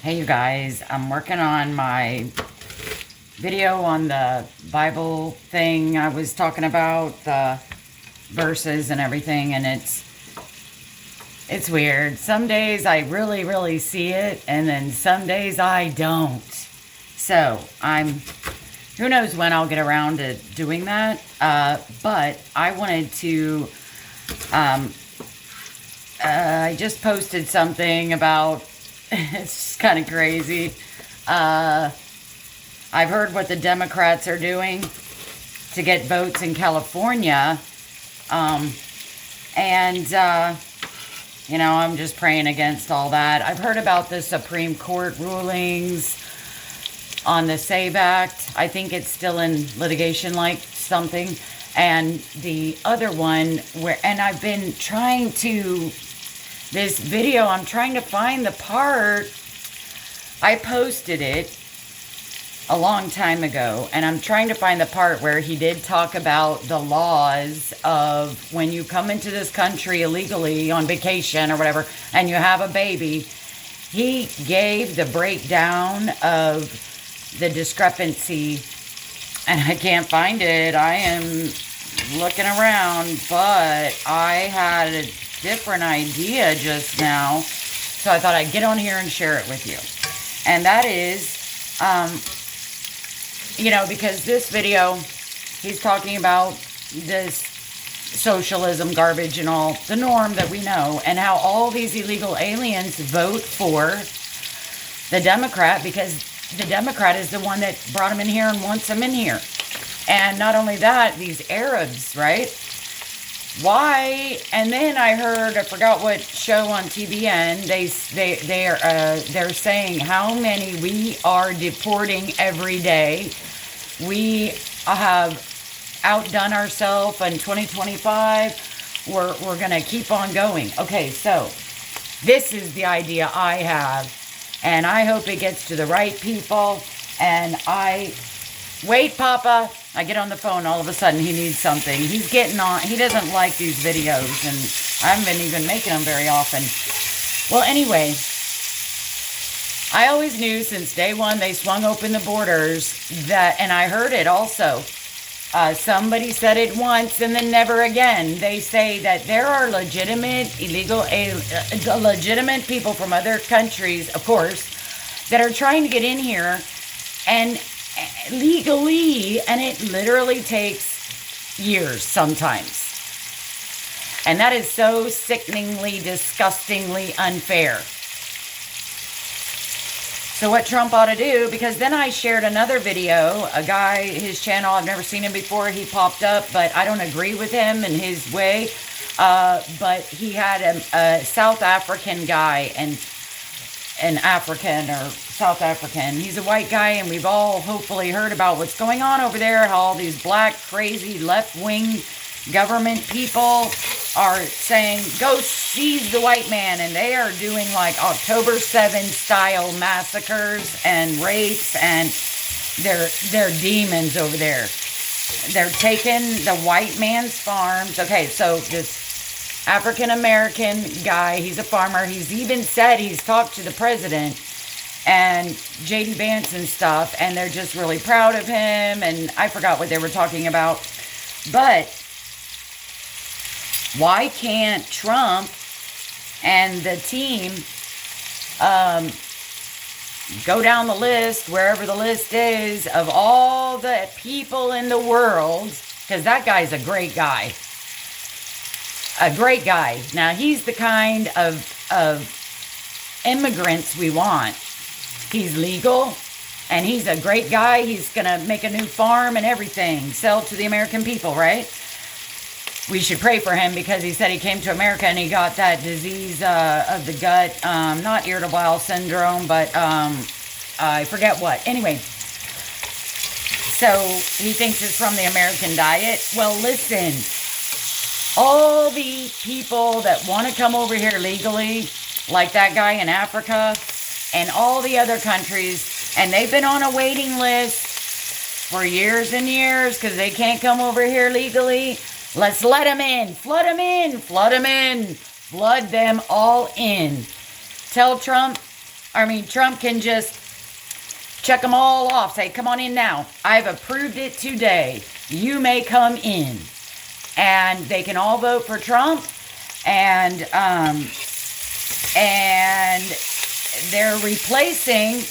Hey you guys, I'm working on my video on the Bible thing I was talking about, the verses and everything, and it's weird. Some days I really see it, and then some days I don't. So who knows when I'll get around to doing that, but I wanted to, I just posted something about, it's kind of crazy. I've heard what the Democrats are doing to get votes in California. And, I'm just praying against all that. I've heard about the Supreme Court rulings on the SAVE Act. I think it's still in litigation, like something. And the other one and I've been trying to, this video, I'm trying to find the part. I posted it a long time ago, and I'm trying to find the part where he did talk about the laws of when you come into this country illegally on vacation or whatever, and you have a baby. He gave the breakdown of the discrepancy, and I can't find it. I am looking around, but I had a different idea just now, so I thought I'd get on here and share it with you. And that is, because this video, he's talking about this socialism garbage and all, the norm that we know, and how all these illegal aliens vote for the Democrat because the Democrat is the one that brought them in here and wants them in here. And not only that, these Arabs, right? Why? And then I heard, I forgot what show on TBN, they're saying how many we are deporting every day. We have outdone ourselves in 2025. We're going to keep on going. Okay, so this is the idea I have, and I hope it gets to the right people. And wait, Papa. I get on the phone, all of a sudden he needs something. He's getting on, he doesn't like these videos, and I haven't been even making them very often. Well, anyway, I always knew since day one they swung open the borders and I heard it also. Somebody said it once and then never again. They say that there are legitimate people from other countries, of course, that are trying to get in here and legally, and it literally takes years sometimes. And that is so sickeningly, disgustingly unfair. So what Trump ought to do, because then I shared another video, a guy, his channel, I've never seen him before, he popped up, but I don't agree with him in his way. But he had a South African guy, and an African or South African. He's a white guy, and we've all hopefully heard about what's going on over there, how all these black, crazy, left-wing government people are saying, go seize the white man, and they are doing like October 7 style massacres and rapes, and they're demons over there. They're taking the white man's farms. Okay, so this African-American guy, he's a farmer. He's even said he's talked to the president and J.D. Vance and stuff, and they're just really proud of him, and I forgot what they were talking about. But why can't Trump and the team go down the list, wherever the list is, of all the people in the world, because that guy's a great guy. A great guy. Now, he's the kind of immigrants we want. He's legal, and he's a great guy. He's going to make a new farm and everything, sell to the American people, right? We should pray for him because he said he came to America and he got that disease of the gut, not irritable bowel syndrome, but I forget what. Anyway, so he thinks it's from the American diet. Well, listen. All the people that want to come over here legally, like that guy in Africa and all the other countries, and they've been on a waiting list for years and years because they can't come over here legally. Let's let them in. Flood them in. Flood them in. Flood them all in. Tell Trump I mean, Trump can just check them all off. Say, come on in now. I've approved it today. You may come in. And they can all vote for Trump. And they're replacing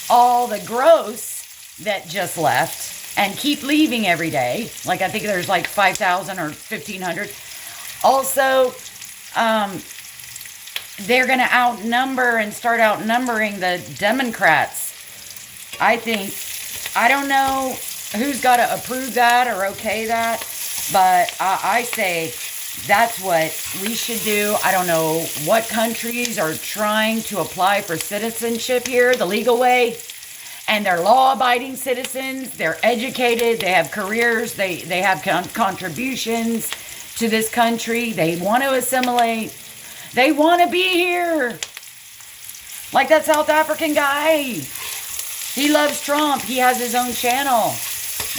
all the gross that just left and keep leaving every day. Like, I think there's like 5,000 or 1,500. Also, they're going to outnumber and start outnumbering the Democrats. I don't know who's got to approve that or okay that, but I say that's what we should do. I don't know what countries are trying to apply for citizenship here the legal way, and they're law-abiding citizens. They're educated. They have careers. They have contributions to this country. They want to assimilate. They want to be here. Like that South African guy. He loves Trump. He has his own channel.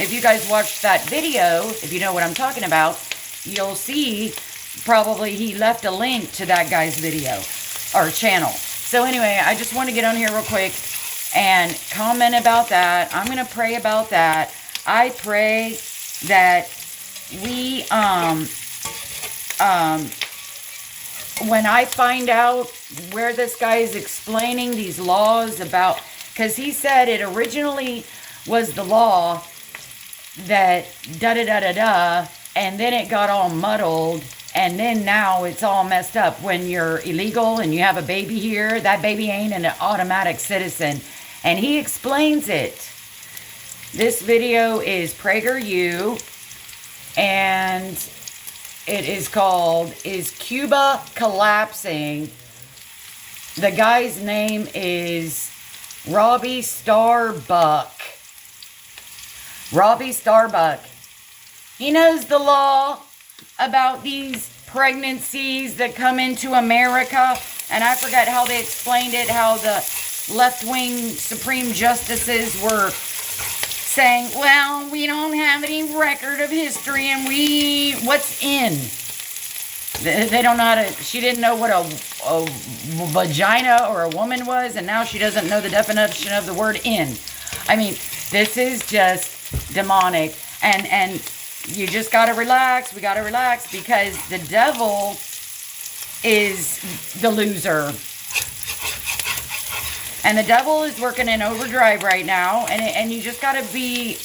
If you guys watched that video, if you know what I'm talking about, you'll see probably he left a link to that guy's video or channel. So anyway, I just want to get on here real quick and comment about that. I'm going to pray about that. I pray that we, when I find out where this guy is explaining these laws about, because he said it originally was the law that da-da-da-da-da, and then it got all muddled, and then now it's all messed up. When you're illegal and you have a baby here, that baby ain't an automatic citizen. And he explains it. This video is PragerU, and it is called, Is Cuba Collapsing? The guy's name is Robbie Starbuck. Robbie Starbuck. He knows the law about these pregnancies that come into America. And I forget how they explained it, how the left-wing Supreme Justices were saying, well, we don't have any record of history, and what's in? They don't know how to, she didn't know what a vagina or a woman was, and now she doesn't know the definition of the word in. I mean, this is just demonic, and you just got to relax. We got to relax, because the devil is the loser. And the devil is working in overdrive right now, and you just got to be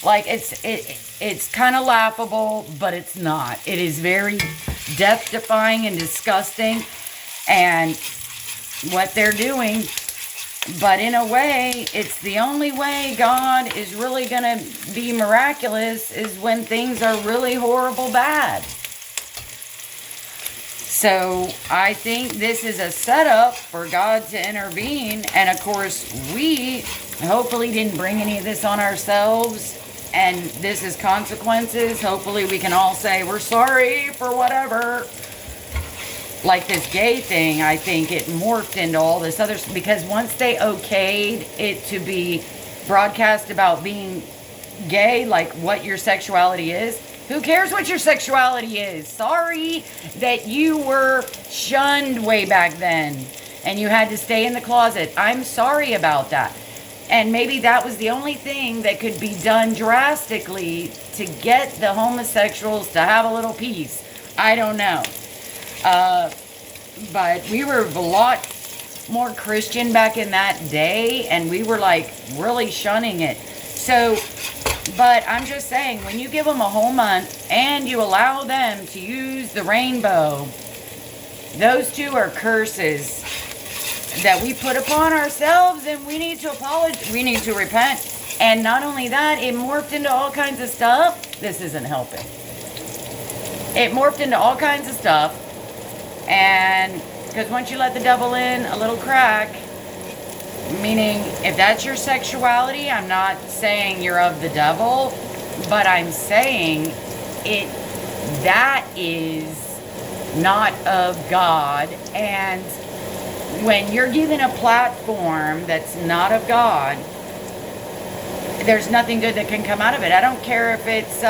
like, it's kind of laughable, but it's not. It is very death-defying and disgusting, and what they're doing. But in a way, it's the only way God is really going to be miraculous is when things are really horrible bad. So I think this is a setup for God to intervene. And of course, we hopefully didn't bring any of this on ourselves. And this is consequences. Hopefully we can all say we're sorry for whatever. Like this gay thing, I think it morphed into all this other, because once they okayed it to be broadcast about being gay, like what your sexuality is, who cares what your sexuality is? Sorry that you were shunned way back then and you had to stay in the closet. I'm sorry about that. And maybe that was the only thing that could be done drastically to get the homosexuals to have a little peace. I don't know. But we were a lot more Christian back in that day, and we were like really shunning it. So, but I'm just saying, when you give them a whole month and you allow them to use the rainbow, those two are curses that we put upon ourselves, and we need to apologize. We need to repent. And not only that, it morphed into all kinds of stuff. This isn't helping. It morphed into all kinds of stuff. And because once you let the devil in a little crack, meaning if that's your sexuality, I'm not saying you're of the devil, but I'm saying that is not of God. And when you're given a platform that's not of God, there's nothing good that can come out of it. I don't care if it's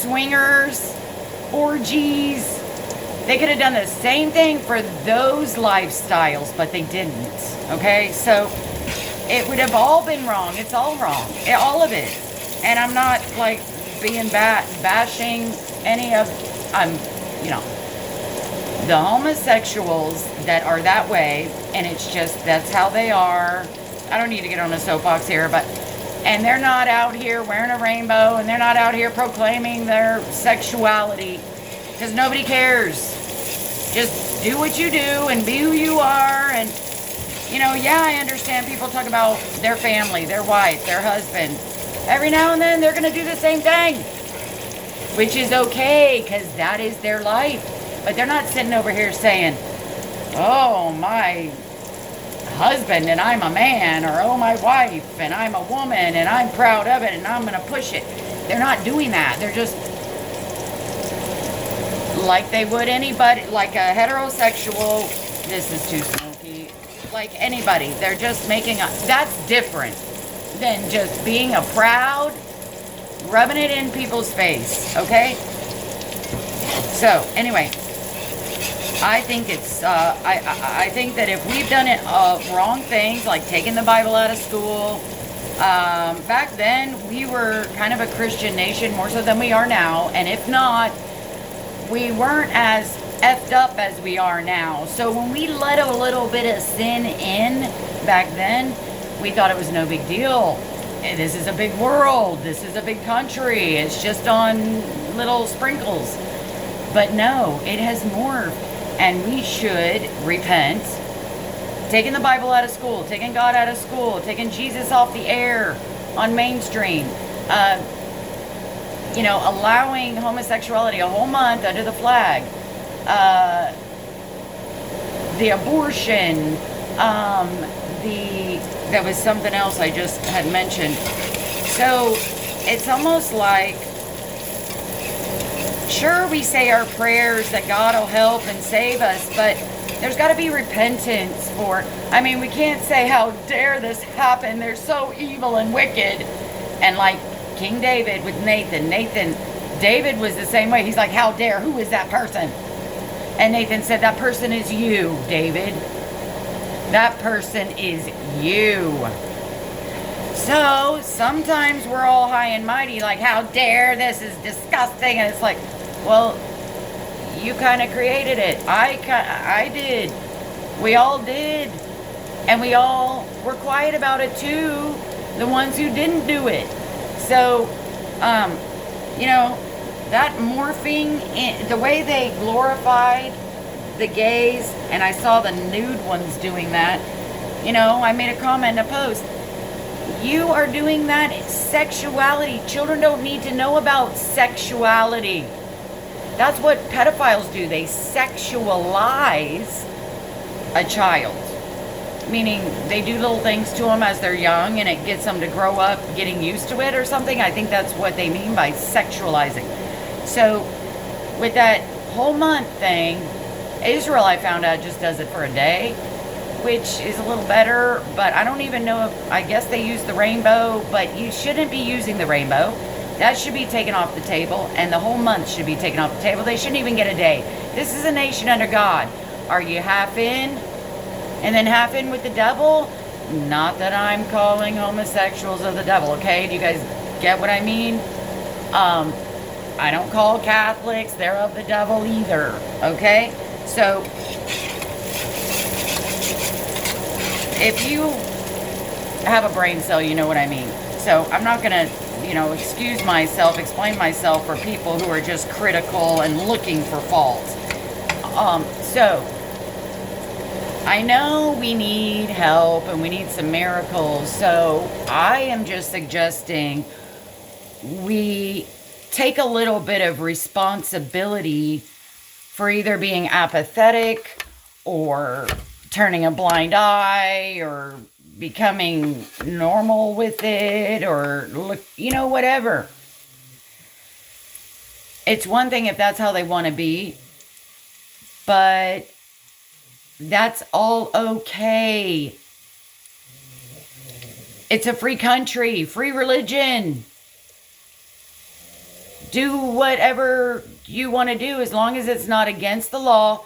swingers, orgies, They could have done the same thing for those lifestyles, but they didn't. Okay? So it would have all been wrong. It's all wrong. All of it. And I'm not like being bashing any of, I'm, you know, the homosexuals that are that way, and it's just, that's how they are. I don't need to get on a soapbox here, but, and they're not out here wearing a rainbow, and they're not out here proclaiming their sexuality, because nobody cares. Just do what you do and be who you are. And, you know, yeah, I understand people talk about their family, their wife, their husband. Every now and then they're going to do the same thing, which is okay, because that is their life. But they're not sitting over here saying, oh, my husband and I'm a man, or oh, my wife and I'm a woman and I'm proud of it and I'm going to push it. They're not doing that. They're just like they would anybody, like a heterosexual. This is too smoky. Like anybody. They're just making a, that's different than just being a proud, rubbing it in people's face, okay? So, anyway, I think it's, I think that if we've done it wrong things, like taking the Bible out of school, back then we were kind of a Christian nation, more so than we are now, and if not, we weren't as effed up as we are now. So when we let a little bit of sin in back then, we thought it was no big deal. This is a big world. This is a big country. It's just on little sprinkles. But no, it has morphed. And we should repent. Taking the Bible out of school. Taking God out of school. Taking Jesus off the air on mainstream. You know, allowing homosexuality a whole month under the flag. The abortion. There was something else I just had mentioned. So it's almost like, sure, we say our prayers that God will help and save us, but there's got to be repentance for, I mean, we can't say, how dare this happen? They're so evil and wicked. And like King David with Nathan, David was the same way. He's like, how dare, who is that person? And Nathan said, that person is you, David. That person is you. So sometimes we're all high and mighty, like, how dare, this is disgusting. And it's like, well, you kind of created it. I did. We all did. And we all were quiet about it too, the ones who didn't do it. So, you know, that morphing, the way they glorified the gays, and I saw the nude ones doing that. You know, I made a comment in a post. You are doing that sexuality. Children don't need to know about sexuality. That's what pedophiles do. They sexualize a child. Meaning they do little things to them as they're young and it gets them to grow up getting used to it or something. I think that's what they mean by sexualizing. So with that whole month thing, Israel, I found out, just does it for a day, which is a little better, but I don't even know if, I guess they use the rainbow, but you shouldn't be using the rainbow. That should be taken off the table, and the whole month should be taken off the table. They shouldn't even get a day. This is a nation under God. Are you half in and then half in with the devil? Not that I'm calling homosexuals of the devil, okay? Do you guys get what I mean? I don't call Catholics, they're of the devil either, okay? So, if you have a brain cell, you know what I mean. So, I'm not going to, you know, excuse myself, explain myself for people who are just critical and looking for faults. So, I know we need help and we need some miracles. So, I am just suggesting we take a little bit of responsibility for either being apathetic or turning a blind eye or becoming normal with it or, look, you know, whatever. It's one thing if that's how they want to be, but that's all okay. It's a free country, free religion. Do whatever you want to do, as long as it's not against the law,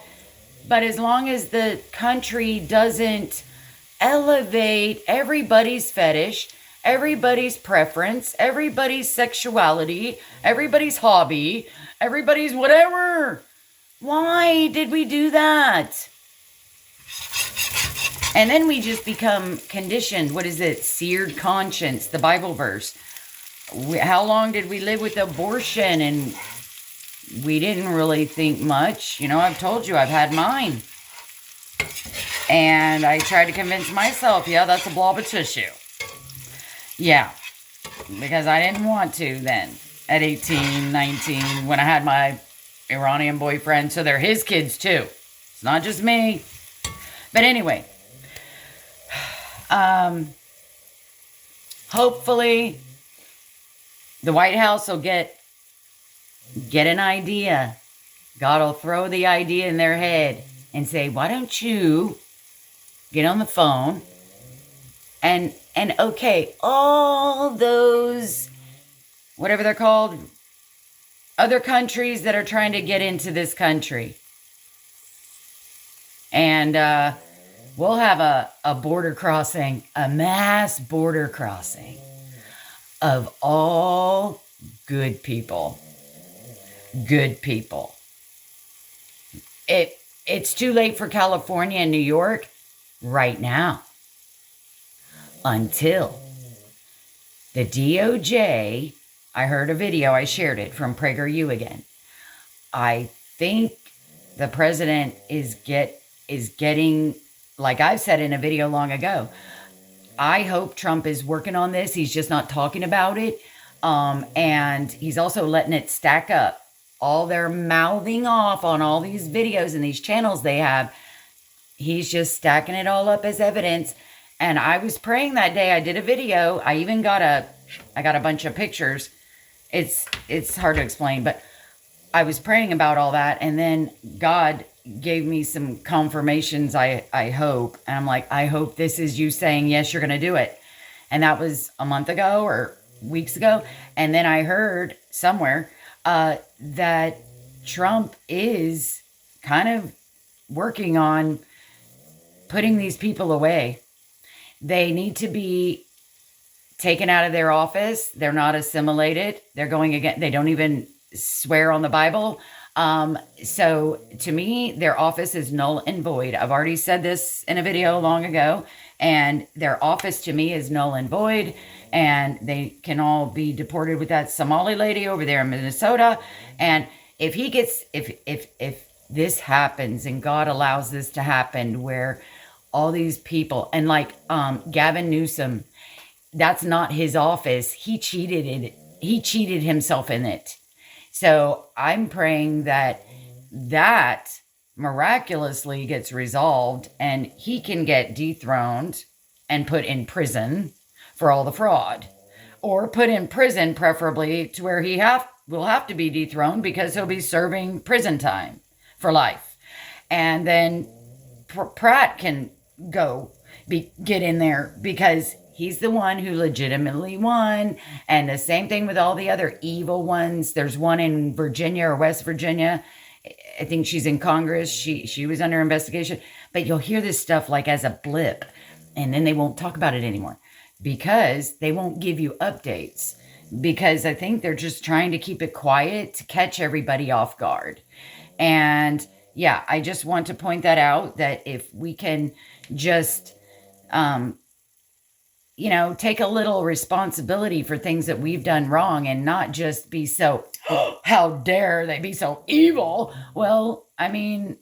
but as long as the country doesn't elevate everybody's fetish, everybody's preference, everybody's sexuality, everybody's hobby, everybody's whatever. Why did we do that? And then we just become conditioned. What is it? Seared conscience, the Bible verse. How long did we live with abortion? And we didn't really think much. You know, I've told you I've had mine. And I tried to convince myself, yeah, that's a blob of tissue. Yeah, because I didn't want to then at 18, 19, when I had my Iranian boyfriend. So they're his kids too. It's not just me. But anyway, hopefully the White House will get an idea. God will throw the idea in their head and say, why don't you get on the phone and okay, all those, whatever they're called, other countries that are trying to get into this country. And we'll have a border crossing, a mass border crossing of all good people. Good people. It's too late for California and New York right now. Until the DOJ, I heard a video, I shared it from PragerU again. I think the president is getting, like I've said in a video long ago, I hope Trump is working on this. He's just not talking about it. And he's also letting it stack up. All their mouthing off on all these videos and these channels they have. He's just stacking it all up as evidence. And I was praying that day. I did a video. I even got a bunch of pictures. It's hard to explain, but I was praying about all that. And then God gave me some confirmations, I hope. And I'm like, I hope this is you saying, yes, you're going to do it. And that was a month ago or weeks ago. And then I heard somewhere that Trump is kind of working on putting these people away. They need to be taken out of their office. They're not assimilated. They're going again. They don't even swear on the Bible. So to me, their office is null and void. I've already said this in a video long ago, and their office to me is null and void. And they can all be deported with that Somali lady over there in Minnesota. And if he gets, if this happens and God allows this to happen, where all these people, and like Gavin Newsom, that's not his office. He cheated himself in it. So I'm praying that miraculously gets resolved and he can get dethroned and put in prison for all the fraud, or put in prison, preferably to where he will have to be dethroned because he'll be serving prison time for life. And then Pratt can get in there because he's the one who legitimately won. And the same thing with all the other evil ones. There's one in Virginia or West Virginia. I think she's in Congress. She was under investigation. But you'll hear this stuff like as a blip, and then they won't talk about it anymore because they won't give you updates. Because I think they're just trying to keep it quiet to catch everybody off guard. And yeah, I just want to point that out, that if we can just, take a little responsibility for things that we've done wrong and not just be so, oh, how dare they be so evil? Well, I mean,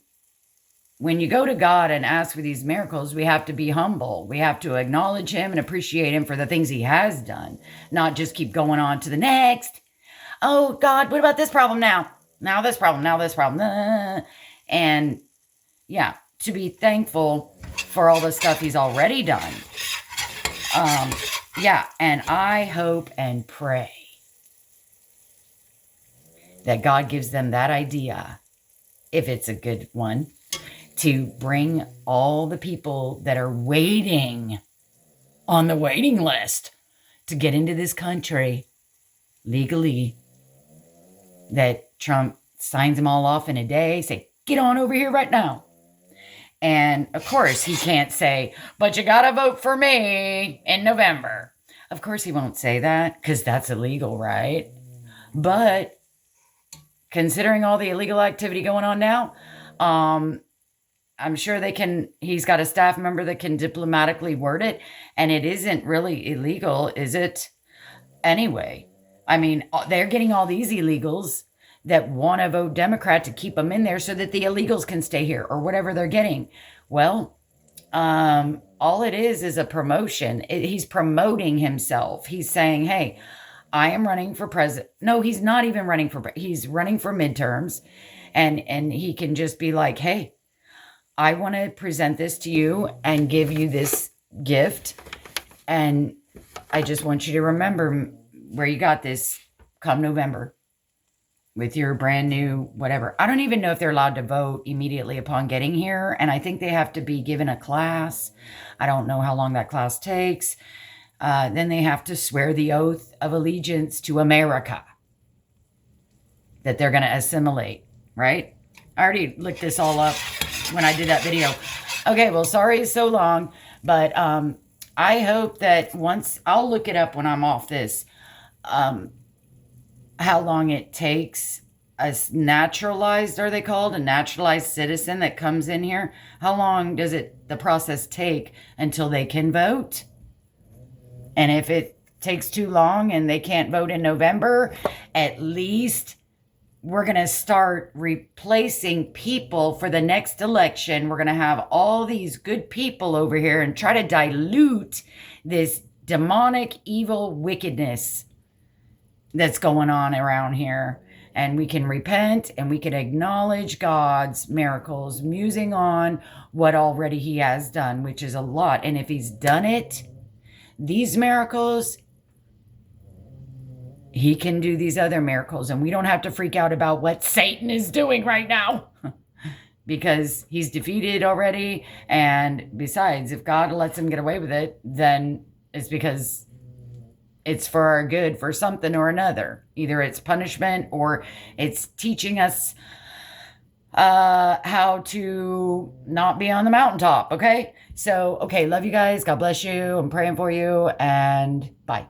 when you go to God and ask for these miracles, we have to be humble. We have to acknowledge him and appreciate him for the things he has done, not just keep going on to the next. Oh, God, what about this problem now? Now this problem, now this problem. And yeah, to be thankful for all the stuff he's already done. And I hope and pray that God gives them that idea, if it's a good one, to bring all the people that are waiting on the waiting list to get into this country legally, that Trump signs them all off in a day, say, get on over here right now. And of course, he can't say, but you got to vote for me in November. Of course, he won't say that because that's illegal, right? But considering all the illegal activity going on now, I'm sure he's got a staff member that can diplomatically word it, and it isn't really illegal, is it? Anyway, I mean, they're getting all these illegals that want to vote Democrat to keep them in there so that the illegals can stay here or whatever they're getting. Well, all it is a promotion. He's promoting himself. He's saying, hey, I am running for president. No, he's not even running he's running for midterms. And he can just be like, hey, I want to present this to you and give you this gift. And I just want you to remember where you got this come November with your brand new whatever. I don't even know if they're allowed to vote immediately upon getting here. And I think they have to be given a class. I don't know how long that class takes. Then they have to swear the oath of allegiance to America that they're going to assimilate, right? I already looked this all up when I did that video. Okay, well, sorry it's so long, but I hope that I'll look it up when I'm off this, how long it takes a naturalized, are they called? A naturalized citizen that comes in here. How long does the process take until they can vote? And if it takes too long and they can't vote in November, at least we're going to start replacing people for the next election. We're going to have all these good people over here and try to dilute this demonic, evil wickedness that's going on around here. And we can repent and we can acknowledge God's miracles, musing on what already he has done, which is a lot. And if he's done it, these miracles, he can do these other miracles. And we don't have to freak out about what Satan is doing right now because he's defeated already. And besides, if God lets him get away with it, then it's because it's for our good, for something or another. Either it's punishment or it's teaching us how to not be on the mountaintop, okay? So, okay, love you guys. God bless you. I'm praying for you, and bye.